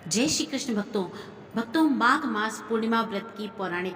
जय श्री कृष्ण भक्तों। माघ मास पूर्णिमा व्रत की पौराणिक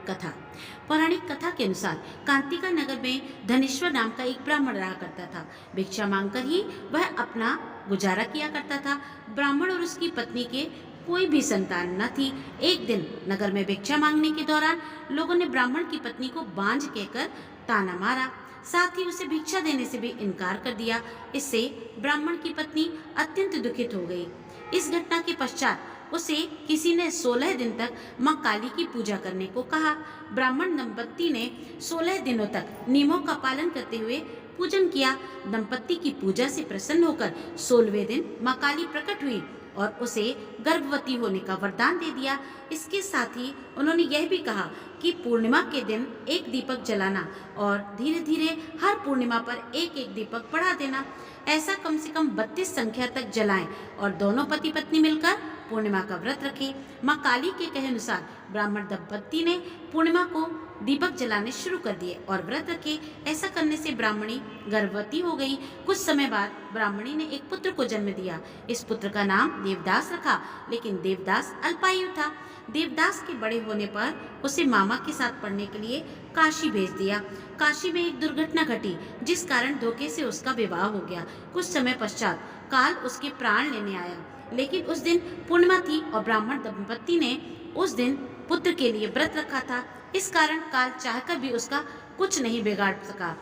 कथा के अनुसार कांतिका नगर में धनेश्वर नाम का एक ब्राह्मण रहा करता था। भिक्षा मांगकर ही वह अपना गुजारा किया करता था। ब्राह्मण और उसकी पत्नी के कोई भी संतान न थी। एक दिन नगर में भिक्षा मांगने के दौरान लोगों ने ब्राह्मण की पत्नी को बांझ कहकर ताना मारा, साथ ही उसे भिक्षा देने से भी इनकार कर दिया। इससे ब्राह्मण की पत्नी अत्यंत दुखित हो गई। इस घटना के पश्चात उसे किसी ने 16 दिन तक मां काली की पूजा करने को कहा। ब्राह्मण दंपत्ति ने 16 दिनों तक नियमों का पालन करते हुए पूजन किया। दंपत्ति की पूजा से प्रसन्न होकर 16वें दिन मां काली प्रकट हुई और उसे गर्भवती होने का वरदान दे दिया। इसके साथ ही उन्होंने यह भी कहा कि पूर्णिमा के दिन एक दीपक जलाना और धीरे धीरे हर पूर्णिमा पर एक एक दीपक बढ़ा देना। ऐसा कम से कम 32 संख्या तक जलाएं और दोनों पति पत्नी मिलकर पूर्णिमा का व्रत रखें। मां काली के कहे अनुसार ब्राह्मण दंपत्ति ने पूर्णिमा को दीपक जलाने शुरू कर दिए और व्रत रखे। ऐसा करने से ब्राह्मणी गर्भवती हो गई। कुछ समय बाद ब्राह्मणी ने एक पुत्र को जन्म दिया। इस पुत्र का नाम देवदास रखा, लेकिन देवदास अल्पायु था। देवदास के बड़े होने पर उसे मामा के साथ पढ़ने के लिए काशी भेज दिया। काशी में एक दुर्घटना घटी, जिस कारण धोखे से उसका विवाह हो गया। कुछ समय पश्चात काल उसके प्राण लेने आया, लेकिन उस दिन पूर्णिमा थी और ब्राह्मण दंपत्ति ने उस दिन पुत्र के लिए व्रत रखा था। इस कारण काल चाहकर भी उसका कुछ नहीं बिगाड़ सका।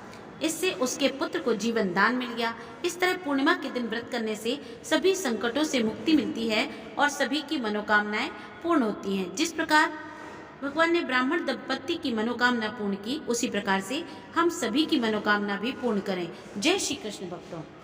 इससे उसके पुत्र को जीवन दान मिल गया। इस तरह पूर्णिमा के दिन व्रत करने से सभी संकटों से मुक्ति मिलती है और सभी की मनोकामनाएं पूर्ण होती हैं। जिस प्रकार भगवान ने ब्राह्मण दंपत्ति की मनोकामना पूर्ण की, उसी प्रकार से हम सभी की मनोकामना भी पूर्ण करें। जय श्री कृष्ण भक्तों।